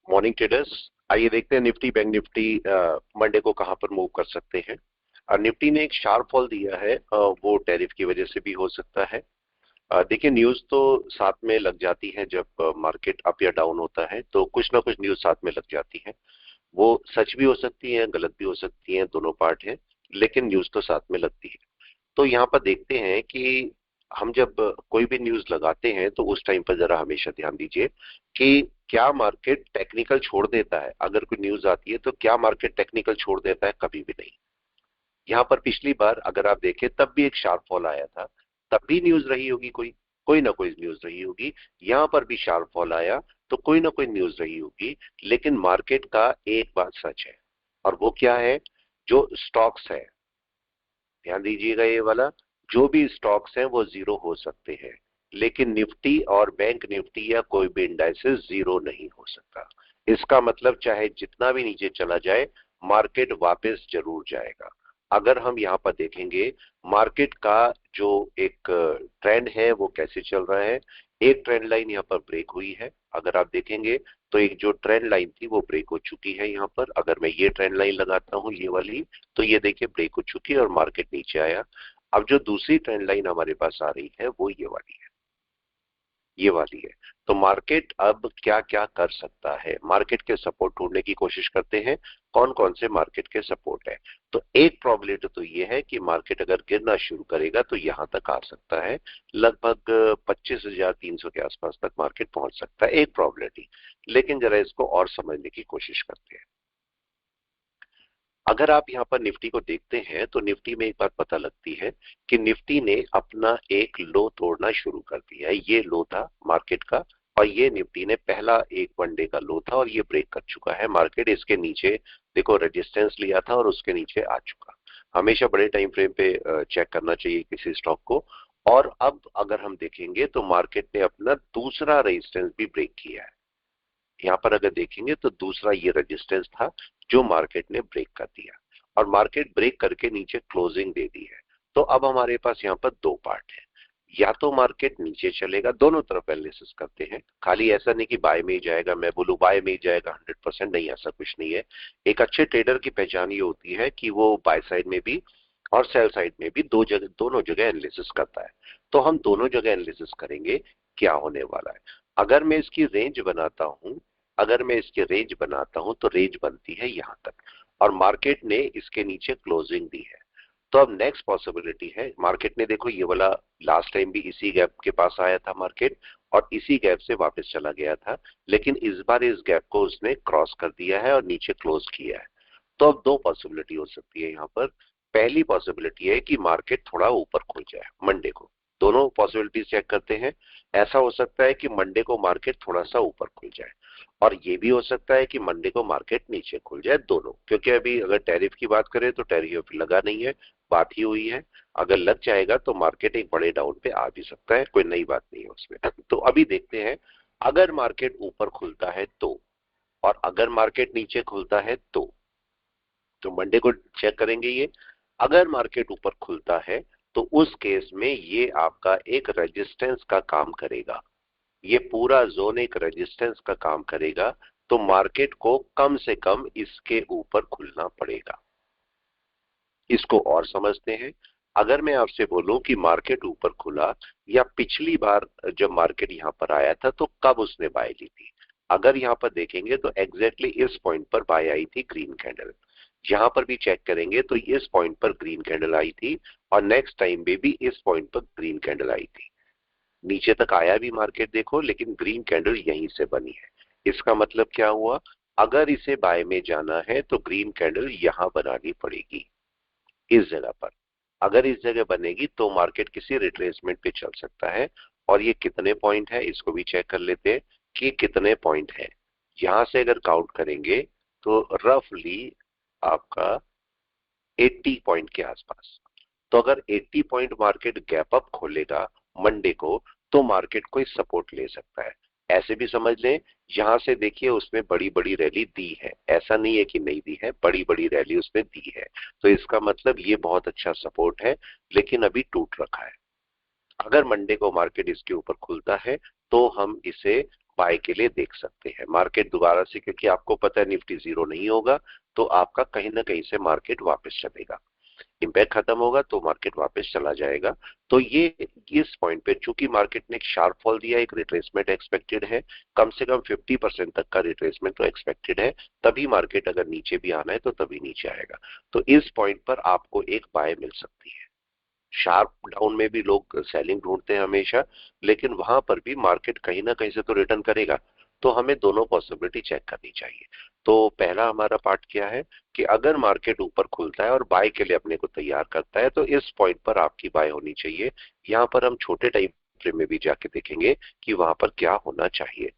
Morning traders, आइए देखते हैं निफ्टी बैंक निफ्टी मंडे को कहां पर मूव कर सकते हैं। निफ्टी ने एक शार्प फॉल दिया है, वो टैरिफ की वजह से भी हो सकता है। देखिए, न्यूज तो साथ में लग जाती है जब मार्केट अप या डाउन होता है, तो कुछ ना कुछ न्यूज साथ में लग जाती है। वो सच भी हो सकती है, गलत भी हो सकती है, दोनों पार्ट है, लेकिन न्यूज तो साथ में लगती है। तो यहाँ पर देखते हैं कि हम जब कोई भी न्यूज लगाते हैं तो उस टाइम पर जरा हमेशा ध्यान दीजिए कि क्या मार्केट टेक्निकल छोड़ देता है। अगर कोई न्यूज आती है तो क्या मार्केट टेक्निकल छोड़ देता है? कभी भी नहीं। यहाँ पर पिछली बार अगर आप देखें तब भी एक शार्प फॉल आया था, तब भी न्यूज रही होगी, कोई कोई ना कोई न्यूज रही होगी। यहाँ पर भी शार्प फॉल आया तो कोई ना कोई न्यूज रही होगी। लेकिन मार्केट का एक बात सच है, और वो क्या है? जो स्टॉक्स है, ध्यान दीजिएगा, ये वाला, जो भी स्टॉक्स हैं वो जीरो हो सकते हैं, लेकिन निफ्टी और बैंक निफ्टी या कोई भी इंडाइसेस जीरो नहीं हो सकता। इसका मतलब चाहे जितना भी नीचे चला जाए, मार्केट वापस जरूर जाएगा। अगर हम यहाँ पर देखेंगे मार्केट का जो एक ट्रेंड है वो कैसे चल रहा है, एक ट्रेंड लाइन यहाँ पर ब्रेक हुई है। अगर आप देखेंगे तो एक जो ट्रेंड लाइन थी वो ब्रेक हो चुकी है। यहाँ पर अगर मैं ये ट्रेंड लाइन लगाता हूँ, ये वाली, तो ये देखिए ब्रेक हो चुकी है और मार्केट नीचे आया। अब जो दूसरी ट्रेंड लाइन हमारे पास आ रही है वो ये वाली है, ये वाली है। तो मार्केट अब क्या क्या कर सकता है, मार्केट के सपोर्ट ढूंढने की कोशिश करते हैं। कौन कौन से मार्केट के सपोर्ट है? तो एक प्रोबेबिलिटी तो ये है कि मार्केट अगर गिरना शुरू करेगा तो यहां तक आ सकता है, लगभग 25,300 के आसपास तक मार्केट पहुंच सकता है, एक प्रोबेबिलिटी। लेकिन जरा इसको और समझने की कोशिश करते हैं। अगर आप यहाँ पर निफ्टी को देखते हैं तो निफ्टी में एक बात पता लगती है कि निफ्टी ने अपना एक लो तोड़ना शुरू कर दिया है। ये लो था मार्केट का, और ये निफ्टी ने पहला एक वनडे का लो था और ये ब्रेक कर चुका है। मार्केट इसके नीचे देखो रेजिस्टेंस लिया था और उसके नीचे आ चुका। हमेशा बड़े टाइम फ्रेम पे चेक करना चाहिए किसी स्टॉक को। और अब अगर हम देखेंगे तो मार्केट ने अपना दूसरा रेजिस्टेंस भी ब्रेक किया है। यहाँ पर अगर देखेंगे तो दूसरा ये रेजिस्टेंस था जो मार्केट ने ब्रेक कर दिया, और मार्केट ब्रेक करके नीचे क्लोजिंग दे दी है। तो अब हमारे पास यहाँ पर दो पार्ट है, या तो मार्केट नीचे चलेगा, दोनों तरफ एनालिसिस करते हैं, खाली ऐसा नहीं कि बाय में ही जाएगा, मैं बोलूं बाय में ही जाएगा 100%, नहीं, ऐसा कुछ नहीं है। एक अच्छे ट्रेडर की पहचान ये होती है कि वो बाय साइड में भी और सेल साइड में भी दोनों जगह एनालिसिस करता है। तो हम दोनों जगह एनालिसिस करेंगे क्या होने वाला है। अगर मैं इसकी रेंज बनाता हूं, अगर मैं इसकी रेंज बनाता हूं तो रेंज बनती है यहां तक, और मार्केट ने इसके नीचे क्लोजिंग दी है। तो अब नेक्स्ट पॉसिबिलिटी है, मार्केट ने देखो ये वाला लास्ट टाइम भी इसी गैप के पास आया था मार्केट, और इसी गैप से वापस चला गया था, लेकिन इस बार इस गैप को उसने क्रॉस कर दिया है और नीचे क्लोज किया है। तो अब दो पॉसिबिलिटी हो सकती है यहाँ पर। पहली पॉसिबिलिटी है कि मार्केट थोड़ा ऊपर खुल जाए मंडे को। दोनों पॉसिबिलिटीज चेक करते हैं। ऐसा हो सकता है कि मंडे को मार्केट थोड़ा सा ऊपर खुल जाए, और ये भी हो सकता है कि मंडे को मार्केट नीचे खुल जाए, दोनों। क्योंकि अभी अगर टैरिफ की बात करें तो टैरिफ लगा नहीं है, बात ही हुई है। अगर लग जाएगा तो मार्केट एक बड़े डाउन पे आ भी सकता है, कोई नई बात नहीं है उसमें। तो अभी देखते हैं, अगर मार्केट ऊपर खुलता है तो, और अगर मार्केट नीचे खुलता है तो मंडे को चेक करेंगे ये। अगर मार्केट ऊपर खुलता है तो उस केस में ये आपका एक रेजिस्टेंस का काम करेगा, ये पूरा जोन एक रेजिस्टेंस का काम करेगा। तो मार्केट को कम से कम इसके ऊपर खुलना पड़ेगा। इसको और समझते हैं। अगर मैं आपसे बोलूं कि मार्केट ऊपर खुला, या पिछली बार जब मार्केट यहां पर आया था तो कब उसने बाय ली थी, अगर यहां पर देखेंगे तो एग्जैक्टली इस पॉइंट पर बाय आई थी ग्रीन कैंडल। यहां पर भी चेक करेंगे तो इस पॉइंट पर ग्रीन कैंडल आई थी, और नेक्स्ट टाइम में भी इस पॉइंट पर ग्रीन कैंडल आई थी। नीचे तक आया भी मार्केट देखो, लेकिन ग्रीन कैंडल यहीं से बनी है। इसका मतलब क्या हुआ? अगर इसे बाय में जाना है तो ग्रीन कैंडल यहां बनानी पड़ेगी, इस जगह पर। अगर इस जगह बनेगी तो मार्केट किसी रिट्रेसमेंट पे चल सकता है। और ये कितने पॉइंट है इसको भी चेक कर लेते हैं कि कितने पॉइंट है। यहां से अगर काउंट करेंगे तो रफली आपका 80 पॉइंट के आसपास। तो अगर 80 पॉइंट मार्केट गैप अप खोलेगा मंडे को, तो मार्केट कोई सपोर्ट ले सकता है। ऐसे भी समझ लें, यहां से देखिए उसमें बड़ी बड़ी रैली दी है, ऐसा नहीं है कि नहीं दी है, बड़ी बड़ी रैली उसमें दी है। तो इसका मतलब ये बहुत अच्छा सपोर्ट है, लेकिन अभी टूट रखा है। अगर मंडे को मार्केट इसके ऊपर खुलता है तो हम इसे बाय के लिए देख सकते हैं। मार्केट दोबारा से, क्योंकि आपको पता है निफ्टी जीरो नहीं होगा तो आपका कहीं ना कहीं से मार्केट वापस चलेगा, इम्पैक्ट खत्म होगा तो मार्केट वापस चला जाएगा। तो ये इस पॉइंट पे चूंकि मार्केट ने एक शार्प फॉल दिया, एक रिट्रेसमेंट एक्सपेक्टेड है, कम से कम 50% तक का रिट्रेसमेंट तो एक्सपेक्टेड है, तभी मार्केट अगर नीचे भी आना है तो तभी नीचे आएगा। तो इस पॉइंट पर आपको एक बाय मिल सकती है। शार्प डाउन में भी लोग सेलिंग ढूंढते हैं हमेशा, लेकिन वहां पर भी मार्केट कहीं ना कहीं से तो रिटर्न करेगा, तो हमें दोनों पॉसिबिलिटी चेक करनी चाहिए। तो पहला हमारा पार्ट क्या है कि अगर मार्केट ऊपर खुलता है और बाय के लिए अपने को तैयार करता है तो इस पॉइंट पर आपकी बाय होनी चाहिए। यहाँ पर हम छोटे टाइम फ्रेम में भी जाके देखेंगे कि वहां पर क्या होना चाहिए।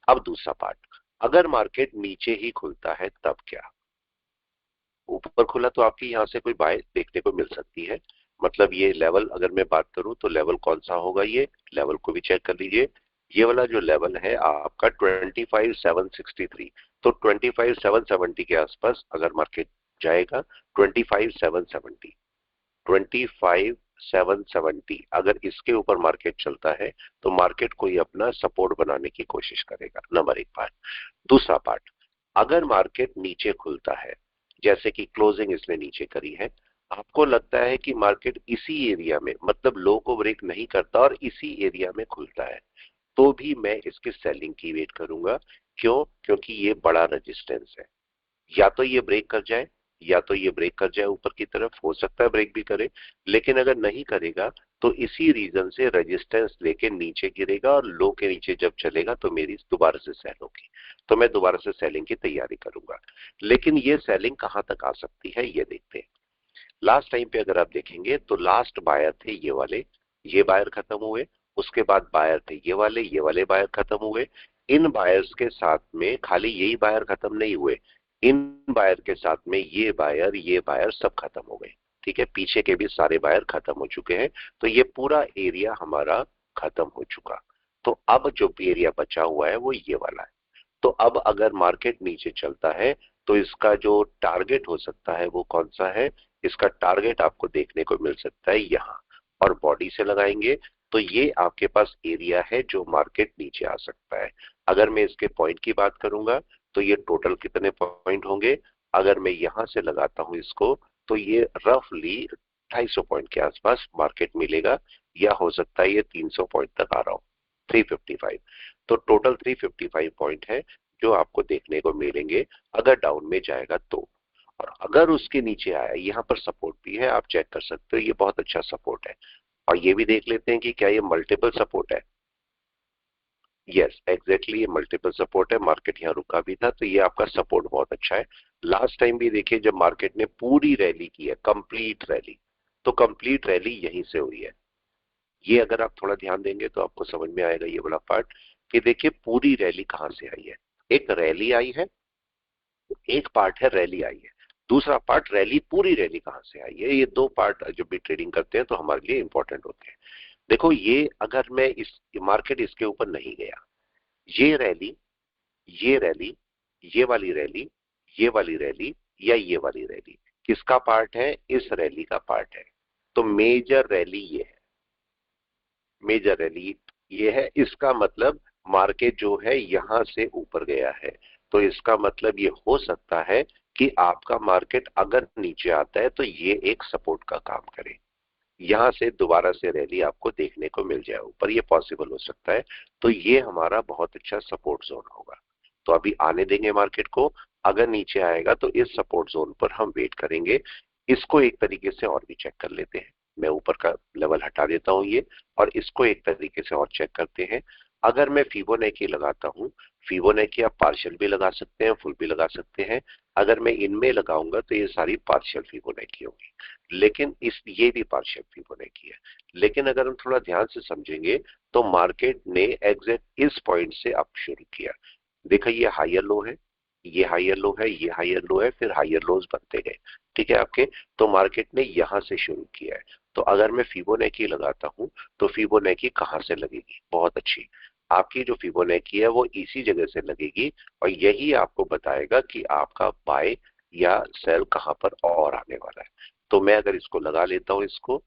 अब दूसरा पार्ट, अगर मार्केट नीचे ही खुलता है तब क्या? ऊपर खुला तो आपकी यहाँ से कोई बाय देखने को मिल सकती है। मतलब ये लेवल अगर मैं बात करूं तो लेवल कौन सा होगा, ये लेवल को भी चेक कर लीजिए। ये वाला जो लेवल है आपका 25,763, तो 25,770 के आसपास अगर मार्केट जाएगा, 25,770, 25,770 अगर इसके ऊपर मार्केट चलता है तो मार्केट कोई अपना सपोर्ट बनाने की कोशिश करेगा, नंबर एक पार्ट। दूसरा पार्ट, अगर मार्केट नीचे खुलता है, जैसे कि क्लोजिंग इसने नीचे करी है, आपको लगता है कि मार्केट इसी एरिया में, मतलब लो को ब्रेक नहीं करता और इसी एरिया में खुलता है, तो भी मैं इसकी सेलिंग की वेट करूंगा। क्यों? क्योंकि ये बड़ा रेजिस्टेंस है। या तो ये ब्रेक कर जाए, या तो ये ब्रेक कर जाए ऊपर की तरफ, हो सकता है ब्रेक भी करे, लेकिन अगर नहीं करेगा तो इसी रीजन से रेजिस्टेंस लेके नीचे गिरेगा और लो के नीचे जब चलेगा तो मेरी दोबारा से सेल होगी, तो मैं दोबारा से सेलिंग की तैयारी करूंगा। लेकिन ये सेलिंग कहां तक आ सकती है ये देखते हैं। लास्ट टाइम पे अगर आप देखेंगे तो लास्ट बायर थे ये वाले, ये बायर खत्म हुए, उसके बाद बायर थे ये वाले बायर खत्म हुए। इन बायर्स के साथ में खाली यही बायर खत्म नहीं हुए, इन बायर के साथ में ये बायर सब खत्म हो गए। ठीक है, पीछे के भी सारे बायर खत्म हो चुके हैं, तो ये पूरा एरिया हमारा खत्म हो चुका। तो अब जो एरिया बचा हुआ है वो ये वाला है। तो अब अगर मार्केट नीचे चलता है तो इसका जो टारगेट हो सकता है वो कौन सा है? इसका टारगेट आपको देखने को मिल सकता है यहाँ, और बॉडी से लगाएंगे तो ये आपके पास एरिया है जो मार्केट नीचे आ सकता है। अगर मैं इसके पॉइंट की बात करूंगा तो ये टोटल कितने पॉइंट होंगे? अगर मैं यहां से लगाता हूं इसको तो ये रफली 250 पॉइंट के आसपास मार्केट मिलेगा, या हो सकता है ये 300 पॉइंट तक आ रहा हो, 355। तो टोटल 355 पॉइंट है जो आपको देखने को मिलेंगे अगर डाउन में जाएगा तो। और अगर उसके नीचे आया, यहाँ पर सपोर्ट भी है, आप चेक कर सकते हो, ये बहुत अच्छा सपोर्ट है। और ये भी देख लेते हैं कि क्या ये मल्टीपल सपोर्ट है। यस एग्जैक्टली, ये मल्टीपल सपोर्ट है। मार्केट यहाँ रुका भी था तो ये आपका सपोर्ट बहुत अच्छा है। लास्ट टाइम भी देखिए जब मार्केट ने पूरी रैली की है, कंप्लीट रैली, तो कंप्लीट रैली यहीं से हुई है। ये अगर आप थोड़ा ध्यान देंगे तो आपको समझ में आएगा ये बड़ा पार्ट, कि देखिए पूरी रैली कहां से आई है। एक रैली आई है, एक पार्ट है रैली आई है, दूसरा पार्ट रैली, पूरी रैली कहां से आई है। ये दो पार्ट जब भी ट्रेडिंग करते हैं तो हमारे लिए इंपॉर्टेंट होते हैं। देखो ये अगर मैं इस मार्केट इसके ऊपर नहीं गया, ये रैली, ये रैली, ये वाली रैली, ये वाली रैली, या ये वाली रैली किसका पार्ट है? इस रैली का पार्ट है। तो मेजर रैली ये है, मेजर रैली ये है। इसका मतलब मार्केट जो है यहां से ऊपर गया है, तो इसका मतलब ये हो सकता है कि आपका मार्केट अगर नीचे आता है तो ये एक सपोर्ट का काम करे, यहां से दोबारा से रैली आपको देखने को मिल जाए ऊपर, ये पॉसिबल हो सकता है। तो ये हमारा बहुत अच्छा सपोर्ट जोन होगा। तो अभी आने देंगे मार्केट को, अगर नीचे आएगा तो इस सपोर्ट जोन पर हम वेट करेंगे। इसको एक तरीके से और भी चेक कर लेते हैं। मैं ऊपर का लेवल हटा देता हूं ये, और इसको एक तरीके से और चेक करते हैं। अगर मैं फिबोनाची लगाता हूं, फिबोनाची आप पार्शियल भी लगा सकते हैं, फुल भी लगा सकते हैं। अगर मैं इनमें लगाऊंगा तो ये सारी पार्शियल फिबोनाची होगी, लेकिन इस ये भी पार्शियल फिबोनाची है। लेकिन अगर हम थोड़ा ध्यान से समझेंगे तो मार्केट ने एग्जैक्ट इस पॉइंट से अप शुरू किया। देखा ये हायर लो है, ये हायर लो है, ये हायर लो है, फिर हायर लोज बनते गए। ठीक है आपके, तो मार्केट ने यहां से शुरू किया है। तो अगर मैं फिबोनाची लगाता हूं तो फिबोनाची कहां से लगेगी? बहुत अच्छी, आपकी जो फिबोनाची है वो इसी जगह से लगेगी, और यही आपको बताएगा कि आपका बाय या सेल कहां पर और आने वाला है। तो मैं अगर इसको लगा लेता हूं, इसको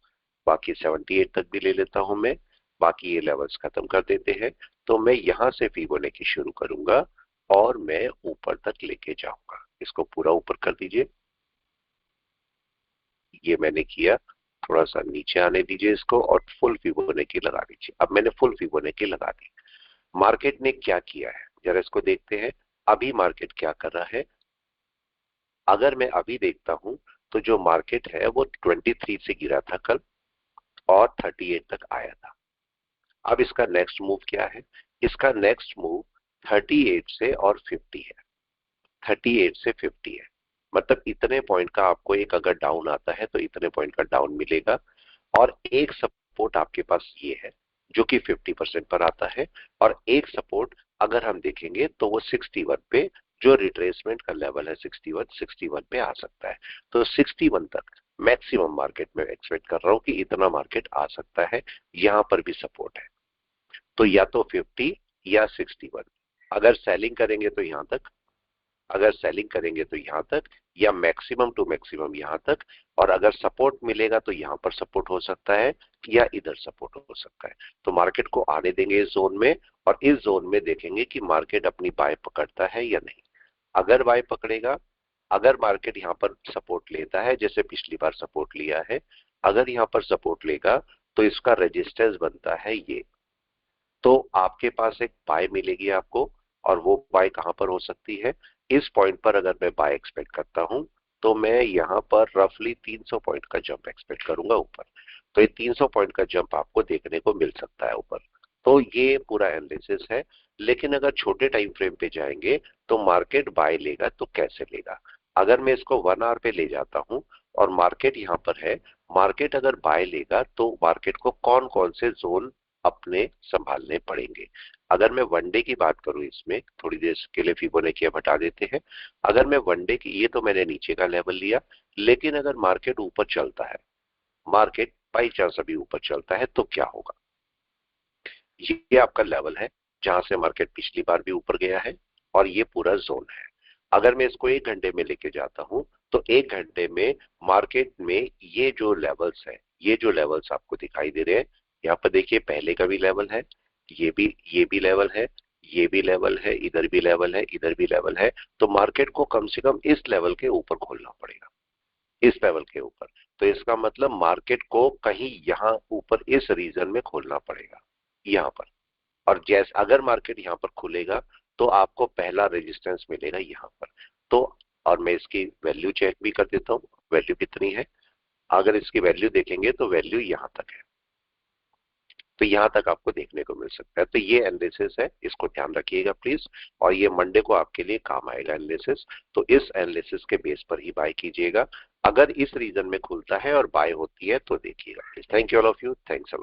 बाकी 78 तक भी ले लेता हूं मैं, बाकी ये लेवल्स खत्म कर देते हैं। तो मैं यहां से फिबोनाची शुरू करूंगा और मैं ऊपर तक लेके जाऊंगा। इसको पूरा ऊपर कर दीजिए। ये मैंने किया। थोड़ा सा नीचे आने दीजिए इसको और फुल फिबोनाची लगा दीजिए। अब मैंने फुल फिबोनाची लगा दी। मार्केट ने क्या किया है जरा इसको देखते हैं। अभी मार्केट क्या कर रहा है, अगर मैं अभी देखता हूं तो जो मार्केट है वो 23 से गिरा था कल और 38 तक आया था। अब इसका नेक्स्ट मूव क्या है, इसका नेक्स्ट मूव 38 से और 50 है। 38 से 50 है, मतलब इतने पॉइंट का आपको एक अगर डाउन आता है तो इतने पॉइंट का डाउन मिलेगा। और एक सपोर्ट आपके पास ये है जो कि 50% पर आता है। और एक सपोर्ट अगर हम देखेंगे तो वो 61 पे, जो रिट्रेसमेंट का लेवल है 61 पे आ सकता है। तो 61 तक मैक्सिमम मार्केट में एक्सपेक्ट कर रहा हूं कि इतना मार्केट आ सकता है। यहां पर भी सपोर्ट है, तो या तो 50 या 61। अगर सेलिंग करेंगे तो यहां तक, अगर सेलिंग करेंगे तो यहां तक, या मैक्सिमम टू मैक्सिमम यहां तक। और अगर सपोर्ट मिलेगा तो यहां पर सपोर्ट हो सकता है या इधर सपोर्ट हो सकता है। तो मार्केट को आने देंगे इस जोन में और इस जोन में देखेंगे कि मार्केट अपनी बाय पकड़ता है या नहीं। अगर बाय पकड़ेगा, अगर मार्केट यहां पर सपोर्ट लेता है जैसे पिछली बार सपोर्ट लिया है, अगर यहां पर सपोर्ट लेगा तो इसका रेजिस्टेंस बनता है ये। तो आपके पास एक बाय मिलेगी आपको, और वो बाय कहां पर हो सकती है, इस पॉइंट पर अगर मैं बाय एक्सपेक्ट करता हूं तो मैं यहां पर रफली 300 पॉइंट का जंप एक्सपेक्ट करूंगा ऊपर। तो ये 300 पॉइंट का जंप आपको देखने को मिल सकता है ऊपर। तो ये पूरा एनालिसिस है। लेकिन अगर छोटे टाइम फ्रेम पे जाएंगे तो मार्केट बाय लेगा तो कैसे लेगा। अगर मैं इसको 1 आवर पे ले जाता हूं और मार्केट यहाँ पर है, मार्केट अगर बाय लेगा तो मार्केट को कौन कौन से जोन अपने संभालने पड़ेंगे। अगर मैं वनडे की बात करूं, इसमें थोड़ी देर के लिए फिबोनाची हटा देते हैं। अगर मैं वनडे की, ये तो मैंने नीचे का लेवल लिया, लेकिन अगर मार्केट ऊपर चलता है, मार्केट बाई चांस अभी ऊपर चलता है तो क्या होगा। ये आपका लेवल है जहां से मार्केट पिछली बार भी ऊपर गया है और ये पूरा जोन है। अगर मैं इसको 1 घंटे में लेके जाता हूं तो 1 घंटे में मार्केट में ये जो लेवल्स है, ये जो लेवल्स आपको दिखाई दे रहे हैं, यहाँ पर देखिए पहले का भी लेवल है, ये भी लेवल है, ये भी लेवल है, इधर भी लेवल है, इधर भी लेवल है। तो मार्केट को कम से कम इस लेवल के ऊपर खोलना पड़ेगा, इस लेवल के ऊपर। तो इसका मतलब मार्केट को कहीं यहाँ ऊपर इस रीजन में खोलना पड़ेगा, यहाँ पर। और जैसे अगर मार्केट यहाँ पर खुलेगा तो आपको पहला रेजिस्टेंस मिलेगा यहाँ पर। तो और मैं इसकी वैल्यू चेक भी कर देता हूँ, वैल्यू कितनी है। अगर इसकी वैल्यू देखेंगे तो वैल्यू यहाँ तक है, तो यहाँ तक आपको देखने को मिल सकता है। तो ये एनालिसिस है, इसको ध्यान रखिएगा प्लीज। और ये मंडे को आपके लिए काम आएगा एनालिसिस। तो इस एनालिसिस के बेस पर ही बाय कीजिएगा। अगर इस रीजन में खुलता है और बाय होती है तो देखिएगा please. Thank you all of you, thanks.